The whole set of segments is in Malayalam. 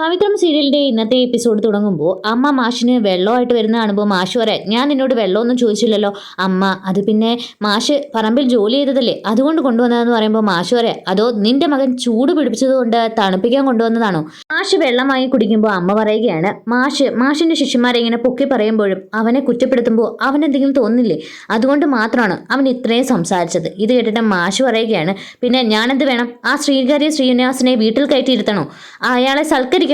പവിത്രം സീരിയലിന്റെ ഇന്നത്തെ എപ്പിസോഡ് തുടങ്ങുമ്പോൾ അമ്മ മാഷിന് വെള്ളമായിട്ട് വരുന്ന കാണുമ്പോൾ മാഷ് പറയാം, ഞാൻ നിന്നോട് വെള്ളമൊന്നും ചോദിച്ചില്ലല്ലോ അമ്മ, അത് പിന്നെ മാഷ് പറമ്പിൽ ജോലി ചെയ്തതല്ലേ അതുകൊണ്ട് കൊണ്ടുവന്നതെന്ന് പറയുമ്പോൾ മാഷ് പറയാം, അതോ നിന്റെ മകൻ ചൂട് പിടിപ്പിച്ചത് കൊണ്ട് തണുപ്പിക്കാൻ കൊണ്ടുവന്നതാണോ? മാഷ് വെള്ളമായി കുടിക്കുമ്പോൾ അമ്മ പറയുകയാണ്, മാഷിന്റെ ശിഷ്യന്മാരെ ഇങ്ങനെ പൊക്കി പറയുമ്പോഴും അവനെ കുറ്റപ്പെടുത്തുമ്പോൾ അവനെന്തെങ്കിലും തോന്നില്ലേ, അതുകൊണ്ട് മാത്രമാണ് അവൻ ഇത്രയും സംസാരിച്ചത്. ഇത് കേട്ടിട്ട് മാഷ് പറയുകയാണ്, പിന്നെ ഞാനെന്ത് വേണം? ആ ശ്രീനിവാസനെ വീട്ടിൽ കയറ്റിയിരുത്തണോ? അയാളെ സൽക്കരിക്കണോ?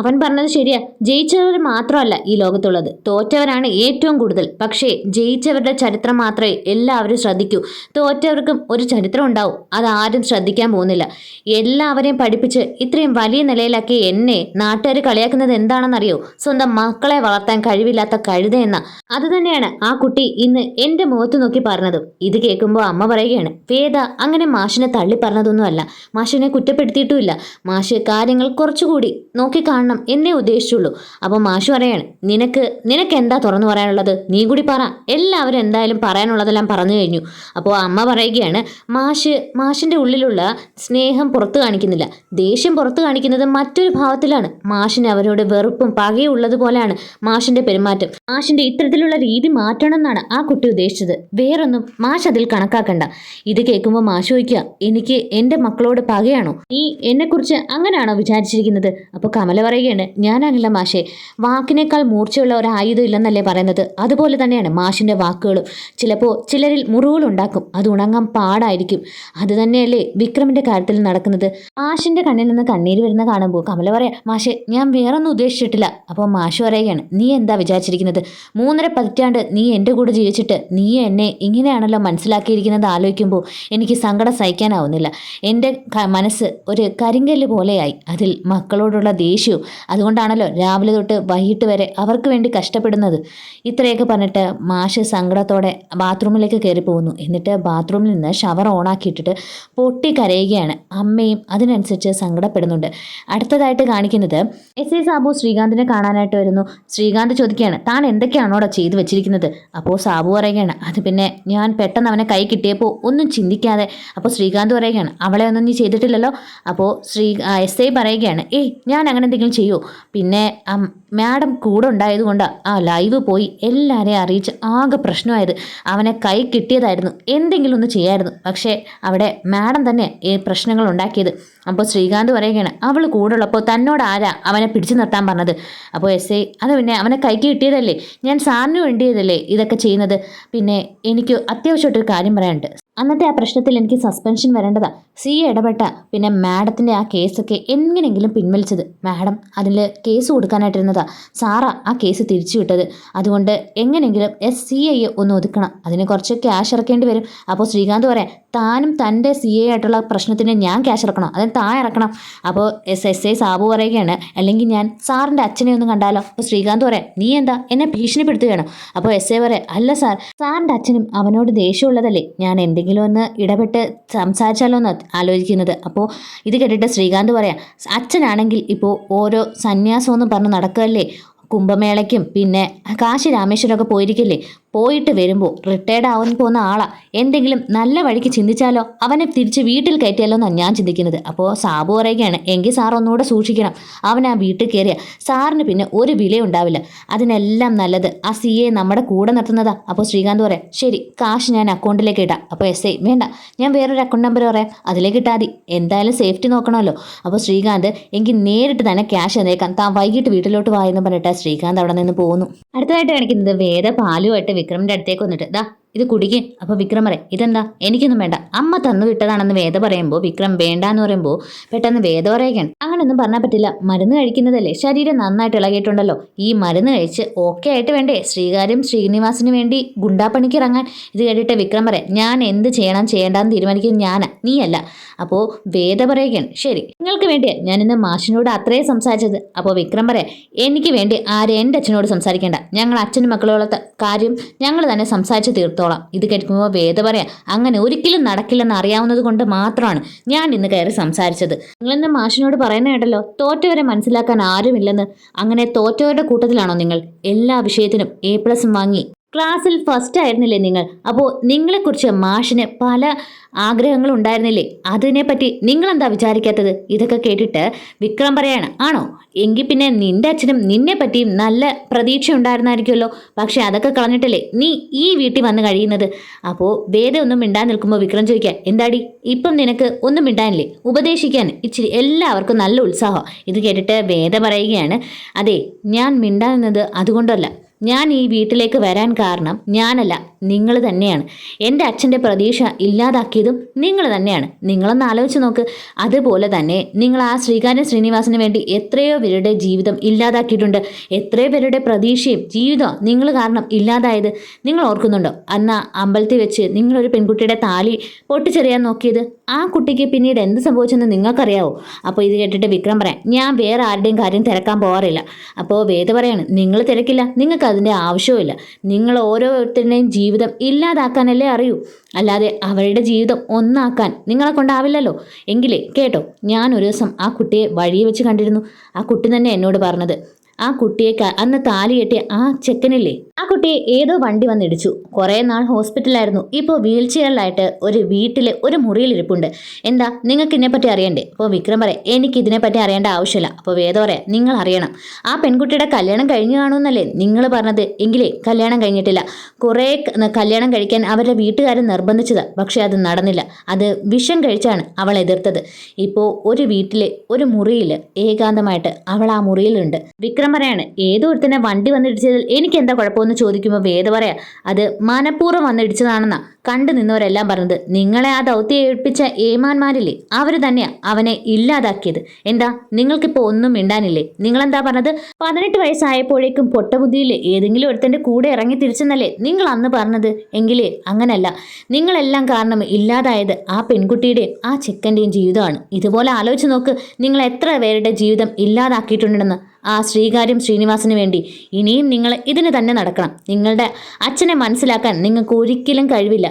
അവൻ പറഞ്ഞത് ശരിയാ, ജയിച്ചവർ മാത്രമല്ല ഈ ലോകത്തുള്ളത്, തോറ്റവരാണ് ഏറ്റവും കൂടുതൽ. പക്ഷേ ജയിച്ചവരുടെ ചരിത്രം മാത്രമേ എല്ലാവരും ശ്രദ്ധിക്കൂ. തോറ്റവർക്കും ഒരു ചരിത്രം ഉണ്ടാവും, അതാരും ശ്രദ്ധിക്കാൻ പോകുന്നില്ല. എല്ലാവരെയും പഠിപ്പിച്ച് ഇത്രയും വലിയ നിലയിലാക്കി എന്നെ നാട്ടുകാർ കളിയാക്കുന്നത് എന്താണെന്നറിയോ? സ്വന്തം മക്കളെ വളർത്താൻ കഴിവില്ലാത്ത കഴുതയെന്ന. അത് തന്നെയാണ് ആ കുട്ടി ഇന്ന് എന്റെ മുഖത്ത് നോക്കി പറഞ്ഞതും. ഇത് കേൾക്കുമ്പോൾ അമ്മ പറയുകയാണ്, വേദ അങ്ങനെ മാഷിനെ തള്ളി പറഞ്ഞതൊന്നുമല്ല, മാഷിനെ കുറ്റപ്പെടുത്തിയിട്ടുമില്ല. മാഷ് കാര്യങ്ങൾ കുറച്ചുകൂടി നോക്കി എന്നെ ഉദ്ദേശിച്ചുള്ളൂ. അപ്പൊ മാഷു പറയാണ്, നിനക്ക് എന്താ തുറന്നു പറയാനുള്ളത്? നീ കൂടി പറ. എല്ലാവരും എന്തായാലും പറയാനുള്ളതെല്ലാം പറഞ്ഞു കഴിഞ്ഞു. അപ്പോൾ അമ്മ പറയുകയാണ്, മാഷിന്റെ ഉള്ളിലുള്ള സ്നേഹം പുറത്തു കാണിക്കുന്നില്ല, ദേഷ്യം പുറത്തു കാണിക്കുന്നത് മറ്റൊരു ഭാവത്തിലാണ്. മാഷിന് അവരോട് വെറുപ്പും പകയും ഉള്ളതുപോലെയാണ് മാഷിന്റെ പെരുമാറ്റം. മാഷിന്റെ ഇത്തരത്തിലുള്ള രീതി മാറ്റണം എന്നാണ് ആ കുട്ടി ഉദ്ദേശിച്ചത്, വേറൊന്നും മാഷ് അതിൽ കണക്കാക്കണ്ട. ഇത് കേൾക്കുമ്പോൾ മാഷ് ചോദിക്കുക, എനിക്ക് എന്റെ മക്കളോട് പകയാണോ? നീ എന്നെക്കുറിച്ച് അങ്ങനെയാണോ വിചാരിച്ചിരിക്കുന്നത്? അപ്പൊ കമല പറയുകയാണ്, ഞാനല്ല മാഷെ, വാക്കിനേക്കാൾ മൂർച്ചയുള്ള ഒരു ആയുധം ഇല്ലെന്നല്ലേ പറയുന്നത്, അതുപോലെ തന്നെയാണ് മാഷിന്റെ വാക്കുകളും. ചിലപ്പോൾ ചിലരിൽ മുറിവുകൾ ഉണ്ടാക്കും, അത് ഉണങ്ങാൻ പാടായിരിക്കും. അത് തന്നെയല്ലേ വിക്രമിന്റെ കാര്യത്തിൽ നടക്കുന്നത്. മാഷിന്റെ കണ്ണിൽ നിന്ന് കണ്ണീര് വരുന്ന കാണുമ്പോൾ കമല പറയാം, മാഷെ ഞാൻ വേറൊന്നും ഉദ്ദേശിച്ചിട്ടില്ല. അപ്പോൾ മാഷ് പറയുകയാണ്, നീ എന്താ വിചാരിച്ചിരിക്കുന്നത്? 3.5 പതിറ്റാണ്ട് നീ എൻ്റെ കൂടെ ജീവിച്ചിട്ട് നീ എന്നെ ഇങ്ങനെയാണല്ലോ മനസ്സിലാക്കിയിരിക്കുന്നത് ആലോചിക്കുമ്പോൾ എനിക്ക് സങ്കടം സഹിക്കാനാവുന്നില്ല. എൻ്റെ മനസ്സ് ഒരു കരിങ്കല്ല് പോലെയായി, അതിൽ മക്കളോടുള്ള ദേഷ്യവും. അതുകൊണ്ടാണല്ലോ രാവിലെ തൊട്ട് വൈകിട്ട് വരെ അവർക്ക് വേണ്ടി കഷ്ടപ്പെടുന്നത്. ഇത്രയൊക്കെ പറഞ്ഞിട്ട് മാഷ് സങ്കടത്തോടെ ബാത്റൂമിലേക്ക് കയറി പോകുന്നു. എന്നിട്ട് ബാത്റൂമിൽ നിന്ന് ഷവർ ഓണാക്കിയിട്ടിട്ട് പൊട്ടി കരയുകയാണ്. അമ്മയും അതിനനുസരിച്ച് സങ്കടപ്പെടുന്നുണ്ട്. അടുത്തതായിട്ട് കാണിക്കുന്നത് എസ് ഐ സാബു ശ്രീകാന്തിനെ കാണാനായിട്ട് വരുന്നു. ശ്രീകാന്ത് ചോദിക്കുകയാണ്, താൻ എന്തൊക്കെയാണോടെ ചെയ്തു വെച്ചിരിക്കുന്നത്? അപ്പോൾ സാബു പറയുകയാണ്, അത് പിന്നെ ഞാൻ പെട്ടെന്ന് അവനെ കൈ കിട്ടിയപ്പോൾ ഒന്നും ചിന്തിക്കാതെ. അപ്പോൾ ശ്രീകാന്ത് പറയുകയാണ്, അവളെ ഒന്നും നീ ചെയ്തിട്ടില്ലല്ലോ? അപ്പോൾ എസ് ഐ പറയുകയാണ്, ഞാൻ അങ്ങനെ എന്തെങ്കിലും ചെയ്യോ? പിന്നെ മാഡം കൂടെ ഉണ്ടായതുകൊണ്ട് ആ ലൈവ് പോയി എല്ലാവരെയും അറിയിച്ച് ആകെ പ്രശ്നമായത്. അവനെ കൈ കിട്ടിയതായിരുന്നു, എന്തെങ്കിലും ഒന്ന് ചെയ്യായിരുന്നു. പക്ഷേ അവിടെ മാഡം തന്നെ ഈ പ്രശ്നങ്ങൾ ഉണ്ടാക്കിയത്. അപ്പോൾ ശ്രീകാന്ത് പറയുകയാണ്, അവൾ കൂടെ ഉള്ളപ്പോൾ തന്നോട് ആരാ അവനെ പിടിച്ചു നിർത്താൻ പറഞ്ഞത്? അപ്പോൾ എസ് ഐ, അത് പിന്നെ അവനെ കൈക്ക് കിട്ടിയതല്ലേ, ഞാൻ സാറിന് വേണ്ടിയതല്ലേ ഇതൊക്കെ ചെയ്യുന്നത്. പിന്നെ എനിക്ക് അത്യാവശ്യമായിട്ടൊരു കാര്യം പറയാനുണ്ട്. അന്നത്തെ ആ പ്രശ്നത്തിൽ എനിക്ക് സസ്പെൻഷൻ വരേണ്ടതാ. ഇടപെട്ട പിന്നെ മാഡത്തിൻ്റെ ആ കേസൊക്കെ എങ്ങനെയെങ്കിലും പിൻവലിച്ചത്. മാഡം അതിൽ കേസ് കൊടുക്കാനായിട്ടിരുന്നതാ, സാറാ ആ കേസ് തിരിച്ചു വിട്ടത്. അതുകൊണ്ട് എങ്ങനെയെങ്കിലും CI ഒന്ന് ഒതുക്കണം, അതിന് കുറച്ച് ക്യാഷ് ഇറക്കേണ്ടി വരും. അപ്പോൾ ശ്രീകാന്ത് പറയാം, താനും തൻ്റെ CI ആയിട്ടുള്ള പ്രശ്നത്തിന് ഞാൻ ക്യാഷ് ഇറക്കണം, അതിന് താൻ ഇറക്കണം. അപ്പോൾ SI സാബു പറയുകയാണ്, അല്ലെങ്കിൽ ഞാൻ സാറിൻ്റെ അച്ഛനെ ഒന്ന് കണ്ടാലോ? അപ്പോൾ ശ്രീകാന്ത് പറയാം, നീ എന്താ എന്നെ ഭീഷണിപ്പെടുത്തുകയാണോ? അപ്പോൾ SI പറയാം, അല്ല സാർ, സാറിൻ്റെ അച്ഛനും അവനോട് ദേഷ്യമുള്ളതല്ലേ, ഞാൻ എന്തെങ്കിലും ഒന്ന് ഇടപെട്ട് സംസാരിച്ചാലോ എന്ന് ആലോചിക്കുന്നത്. അപ്പോൾ ഇത് കേട്ടിട്ട് ശ്രീകാന്ത് പറയാം, അച്ഛനാണെങ്കിൽ ഇപ്പോൾ ഓരോ സന്യാസമെന്ന് പറഞ്ഞ് നടക്കുകയല്ലേ, കുംഭമേളയ്ക്കും പിന്നെ കാശി രാമേശ്വരമൊക്കെ പോയിരിക്കില്ലേ, പോയിട്ട് വരുമ്പോൾ റിട്ടയർഡ് ആവാൻ പോകുന്ന ആളാ, എന്തെങ്കിലും നല്ല വഴിക്ക് ചിന്തിച്ചാലോ, അവനെ തിരിച്ച് വീട്ടിൽ കയറ്റിയാലോ എന്നാണ് ഞാൻ ചിന്തിക്കുന്നത്. അപ്പോൾ സാബു പറയുകയാണ്, എങ്കിൽ സാർ ഒന്നുകൂടെ സൂക്ഷിക്കണം, അവൻ ആ വീട്ടിൽ കയറിയ സാറിന് പിന്നെ ഒരു വിലയും ഉണ്ടാവില്ല. അതിനെല്ലാം നല്ലത് ആ CA നമ്മുടെ കൂടെ നിർത്തുന്നതാ. അപ്പോൾ ശ്രീകാന്ത് പറയാം, ശരി, കാശ് ഞാൻ അക്കൗണ്ടിലേക്ക് ഇടാം. അപ്പോൾ SI, വേണ്ട, ഞാൻ വേറൊരു അക്കൗണ്ട് നമ്പർ പറയാം, അതിലേക്ക് ഇട്ടാൽ മതി, എന്തായാലും സേഫ്റ്റി നോക്കണമല്ലോ. അപ്പോൾ ശ്രീകാന്ത്, എങ്കിൽ നേരിട്ട് തന്നെ ക്യാഷ് തന്നേക്കാം, താൻ വൈകിട്ട് വീട്ടിലോട്ട് വായെന്ന് പറഞ്ഞിട്ട് ശ്രീകാന്ത് അവിടെ നിന്ന് പോകുന്നു. അടുത്തതായിട്ട് കാണിക്കുന്നത് വേദ പാലുമായിട്ട് വിക്രമിന്റെ അടുത്തേക്ക് വന്നിട്ട്, ദാ ഇത് കുടിക്കേ. അപ്പോൾ വിക്രം പറയും, ഇതെന്താ? എനിക്കൊന്നും വേണ്ട, അമ്മ തന്നു വിട്ടതാണെന്ന് വേദ പറയുമ്പോൾ വിക്രം വേണ്ടാന്ന് പറയുമ്പോൾ പെട്ടെന്ന് വേദ പറയുകയാണ്, അങ്ങനെയൊന്നും പറഞ്ഞാൽ പറ്റില്ല, മരുന്ന് കഴിക്കുന്നതല്ലേ, ശരീരം നന്നായിട്ട് ഇളകിയിട്ടുണ്ടല്ലോ, ഈ മരുന്ന് കഴിച്ച് ഓക്കെ ആയിട്ട് വേണ്ടേ ശ്രീനിവാസിന് വേണ്ടി ഗുണ്ടാപ്പണിക്ക് ഇറങ്ങാൻ. ഇത് കേട്ടിട്ട് വിക്രം പറയാം, ഞാൻ എന്ത് ചെയ്യണ്ടെന്ന് തീരുമാനിക്കുന്നത് ഞാനാ, നീയല്ല. അപ്പോൾ വേദ പറയുകയാണ്, ശരി, നിങ്ങൾക്ക് വേണ്ടിയാ ഞാൻ ഇന്ന് മാഷിനോട് അത്രയും സംസാരിച്ചത്. അപ്പോൾ വിക്രം പറയാം, എനിക്ക് വേണ്ടി ആരും എൻ്റെ അച്ഛനോട് സംസാരിക്കേണ്ട, ഞങ്ങൾ അച്ഛനും മക്കളുള്ള കാര്യം ഞങ്ങൾ തന്നെ സംസാരിച്ച് തീർത്തോളാം. ഇത് കേൾക്കുമ്പോൾ വേദ പറയാം, അങ്ങനെ ഒരിക്കലും നടക്കില്ലെന്ന് അറിയാവുന്നത് കൊണ്ട് മാത്രമാണ് ഞാൻ ഇന്ന് കയറി സംസാരിച്ചത്. നിങ്ങളിന്ന് മാഷിനോട് പറയുന്ന കേട്ടല്ലോ, തോറ്റവരെ മനസ്സിലാക്കാൻ ആരുമില്ലെന്ന്. അങ്ങനെ തോറ്റവരുടെ കൂട്ടത്തിലാണോ നിങ്ങൾ? എല്ലാ വിഷയത്തിനും A+ വാങ്ങി ക്ലാസ്സിൽ ഫസ്റ്റ് ആയിരുന്നില്ലേ നിങ്ങൾ? അപ്പോൾ നിങ്ങളെക്കുറിച്ച് മാഷിന് പല ആഗ്രഹങ്ങളും ഉണ്ടായിരുന്നില്ലേ? അതിനെപ്പറ്റി നിങ്ങളെന്താ വിചാരിക്കാത്തത്? ഇതൊക്കെ കേട്ടിട്ട് വിക്രം പറയാണ്, ആണോ? എങ്കിൽ പിന്നെ നിന്റെ അച്ഛനും നിന്നെ പറ്റിയും നല്ല പ്രതീക്ഷ ഉണ്ടായിരുന്നായിരിക്കുമല്ലോ. പക്ഷെ അതൊക്കെ കളഞ്ഞിട്ടല്ലേ നീ ഈ വീട്ടിൽ വന്ന് കഴിയുന്നത്? അപ്പോൾ വേദ ഒന്നും മിണ്ടാൻ നിൽക്കുമ്പോൾ വിക്രം ചോദിക്കുക, എന്താടി ഇപ്പം നിനക്ക് ഒന്നും മിണ്ടാനില്ലേ? ഉപദേശിക്കാൻ ഇച്ചിരി എല്ലാവർക്കും നല്ല ഉത്സാഹം. ഇത് കേട്ടിട്ട് വേദ പറയുകയാണ്, അതെ, ഞാൻ മിണ്ടാൻ നിന്നത് അതുകൊണ്ടല്ല. ഞാൻ ഈ വീട്ടിലേക്ക് വരാൻ കാരണം ഞാനല്ല, നിങ്ങൾ തന്നെയാണ്. എൻ്റെ അച്ഛൻ്റെ പ്രതീക്ഷ ഇല്ലാതാക്കിയതും നിങ്ങൾ തന്നെയാണ്. നിങ്ങളൊന്ന് ആലോചിച്ച് നോക്ക്. അതുപോലെ തന്നെ നിങ്ങൾ ആ ശ്രീകാര്യം ശ്രീനിവാസന് വേണ്ടി എത്രയോ പേരുടെ ജീവിതം ഇല്ലാതാക്കിയിട്ടുണ്ട്. എത്രയോ പേരുടെ പ്രതീക്ഷയും ജീവിതവും നിങ്ങൾ കാരണം ഇല്ലാതായത് നിങ്ങൾ ഓർക്കുന്നുണ്ടോ? അന്ന് അമ്പലത്തിൽ വെച്ച് നിങ്ങളൊരു പെൺകുട്ടിയുടെ താലി പൊട്ടിച്ചെറിയാൻ നോക്കിയത്, ആ കുട്ടിക്ക് പിന്നീട് എന്ത് സംഭവിച്ചെന്ന് നിങ്ങൾക്കറിയാവോ? അപ്പോൾ ഇത് കേട്ടിട്ട് വിക്രം പറയാം, ഞാൻ വേറെ ആരുടെയും കാര്യം തിരക്കാൻ പോകാറില്ല. അപ്പോൾ വേദ പറയാണ്, നിങ്ങൾ തിരക്കില്ല, നിങ്ങൾക്ക് അതിൻ്റെ ആവശ്യവുമില്ല. നിങ്ങൾ ഓരോരുത്തരുടെയും ജീവിതം ഇല്ലാതാക്കാനല്ലേ അറിയൂ, അല്ലാതെ അവരുടെ ജീവിതം ഒന്നാക്കാൻ നിങ്ങളെ കൊണ്ടാവില്ലല്ലോ. എങ്കിലേ കേട്ടോ, ഞാൻ ഒരു ദിവസം ആ കുട്ടിയെ വഴിയെ വെച്ച് കണ്ടിരുന്നു. ആ കുട്ടി തന്നെ എന്നോട് പറഞ്ഞത്, ആ കുട്ടിയെ അന്ന് താലി കെട്ടിയ ആ ചെക്കനില്ലേ, ആ കുട്ടിയെ ഏതോ വണ്ടി വന്നിടിച്ചു. കുറേ നാൾ ഹോസ്പിറ്റലായിരുന്നു. ഇപ്പോൾ വീൽ ചെയറിലായിട്ട് ഒരു വീട്ടിലെ ഒരു മുറിയിൽ ഇരിപ്പുണ്ട്. എന്താ, നിങ്ങൾക്ക് ഇതിനെപ്പറ്റി അറിയണ്ടേ? അപ്പോൾ വിക്രം പറയാം, എനിക്ക് ഇതിനെപ്പറ്റി അറിയേണ്ട ആവശ്യമില്ല. അപ്പോൾ വേദ പറയാം, നിങ്ങൾ അറിയണം. ആ പെൺകുട്ടിയുടെ കല്യാണം കഴിഞ്ഞു കാണുമെന്നല്ലേ നിങ്ങൾ പറഞ്ഞത്? എങ്കിലേ കല്യാണം കഴിഞ്ഞിട്ടില്ല. കുറേ കല്യാണം കഴിക്കാൻ അവരുടെ വീട്ടുകാർ നിർബന്ധിച്ചത്, പക്ഷെ അത് നടന്നില്ല. അത് വിഷം കഴിച്ചാണ് അവൾ എതിർത്തത്. ഇപ്പോൾ ഒരു വീട്ടിലെ ഒരു മുറിയിൽ ഏകാന്തമായിട്ട് അവൾ ആ മുറിയിലുണ്ട്. വിക്രം പറയാണ്, ഏതോ ഒരുത്തന്നെ വണ്ടി വന്നിടിച്ചതിൽ എനിക്ക് എന്താ കുഴപ്പമെന്ന് ചോദിക്കുമ്പോൾ വേദ പറയാ, അത് മനഃപൂർവ്വം വന്നിടിച്ചതാണെന്നാ കണ്ടു നിന്നവരെല്ലാം പറഞ്ഞത്. നിങ്ങളെ ആ ദൗത്യം ഏൽപ്പിച്ച ഏമാന്മാരില്ലേ, അവർ തന്നെയാ അവനെ ഇല്ലാതാക്കിയത്. എന്താ, നിങ്ങൾക്കിപ്പോൾ ഒന്നും മിണ്ടാനില്ലേ? നിങ്ങളെന്താ പറഞ്ഞത്? 18 വയസ്സായപ്പോഴേക്കും പൊട്ടബുദ്ധിയില്ലേ ഏതെങ്കിലും ഒരുത്തൻ്റെ കൂടെ ഇറങ്ങി തിരിച്ചെന്നല്ലേ നിങ്ങൾ അന്ന് പറഞ്ഞത്? എങ്കിലേ അങ്ങനല്ല. നിങ്ങളെല്ലാം കാരണം ഇല്ലാതായത് ആ പെൺകുട്ടിയുടെയും ആ ചെക്കൻ്റെയും ജീവിതമാണ്. ഇതുപോലെ ആലോചിച്ച് നോക്ക്, നിങ്ങൾ എത്ര പേരുടെ ജീവിതം ഇല്ലാതാക്കിയിട്ടുണ്ടെന്ന് ആ ശ്രീകാര്യം ശ്രീനിവാസന് വേണ്ടി. ഇനിയും നിങ്ങൾ ഇതിന് തന്നെ നടക്കണം. നിങ്ങളുടെ അച്ഛനെ മനസ്സിലാക്കാൻ നിങ്ങൾക്ക് ഒരിക്കലും കഴിവില്ല.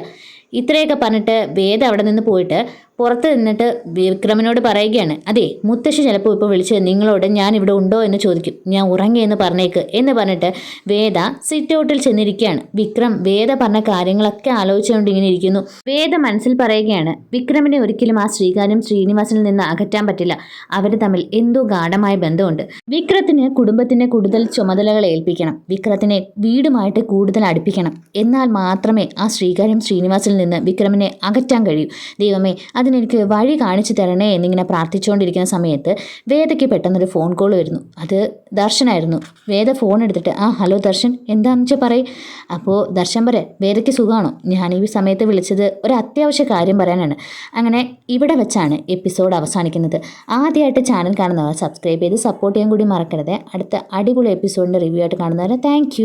ഇത്രയൊക്കെ പറഞ്ഞിട്ട് വേദ അവിടെ നിന്ന് പോയിട്ട് പുറത്ത് നിന്നിട്ട് വിക്രമനോട് പറയുകയാണ്, അതെ, മുത്തശ്ശി ചിലപ്പോൾ ഇപ്പോൾ വിളിച്ച് നിങ്ങളോട് ഞാൻ ഇവിടെ ഉണ്ടോ എന്ന് ചോദിക്കും. ഞാൻ ഉറങ്ങിയെന്ന് പറഞ്ഞേക്ക് എന്ന് പറഞ്ഞിട്ട് വേദ സിറ്റ് ഔട്ടിൽ ചെന്നിരിക്കുകയാണ്. വിക്രം വേദ പറഞ്ഞ കാര്യങ്ങളൊക്കെ ആലോചിച്ചുകൊണ്ട് ഇങ്ങനെ ഇരിക്കുന്നു. വേദ മനസ്സിൽ പറയുകയാണ്, വിക്രമിനെ ഒരിക്കലും ആ ശ്രീകാര്യം ശ്രീനിവാസനിൽ നിന്ന് അകറ്റാൻ പറ്റില്ല. അവർ തമ്മിൽ എന്തോ ഗാഢമായ ബന്ധമുണ്ട്. വിക്രത്തിന് കുടുംബത്തിന് കൂടുതൽ ചുമതലകൾ ഏൽപ്പിക്കണം. വിക്രത്തിനെ വീടുമായിട്ട് കൂടുതൽ അടുപ്പിക്കണം. എന്നാൽ മാത്രമേ ആ ശ്രീകാര്യം ശ്രീനിവാസനിൽ നിന്ന് വിക്രമിനെ അകറ്റാൻ കഴിയൂ. ദൈവമേ, അതിനെനിക്ക് വഴി കാണിച്ചു തരണേ എന്നിങ്ങനെ പ്രാർത്ഥിച്ചുകൊണ്ടിരിക്കുന്ന സമയത്ത് വേദയ്ക്ക് പെട്ടെന്നൊരു ഫോൺ കോൾ വരുന്നു. അത് ദർശനായിരുന്നു. വേദ ഫോൺ എടുത്തിട്ട്, ആ ഹലോ ദർശൻ, എന്താണെന്ന് വെച്ചാൽ പറയും. അപ്പോൾ ദർശൻ പറയാം, വേദയ്ക്ക് സുഖമാണോ? ഞാൻ ഈ സമയത്ത് വിളിച്ചത് ഒരു അത്യാവശ്യ കാര്യം പറയാനാണ്. അങ്ങനെ ഇവിടെ വെച്ചാണ് എപ്പിസോഡ് അവസാനിക്കുന്നത്. ആദ്യമായിട്ട് ചാനൽ കാണുന്നവർ സബ്സ്ക്രൈബ് ചെയ്ത് സപ്പോർട്ട് ചെയ്യാൻ കൂടി മറക്കരുത്. അടുത്ത അടിപൊളി എപ്പിസോഡിൻ്റെ റിവ്യൂ ആയിട്ട് കാണുന്നവരെ താങ്ക്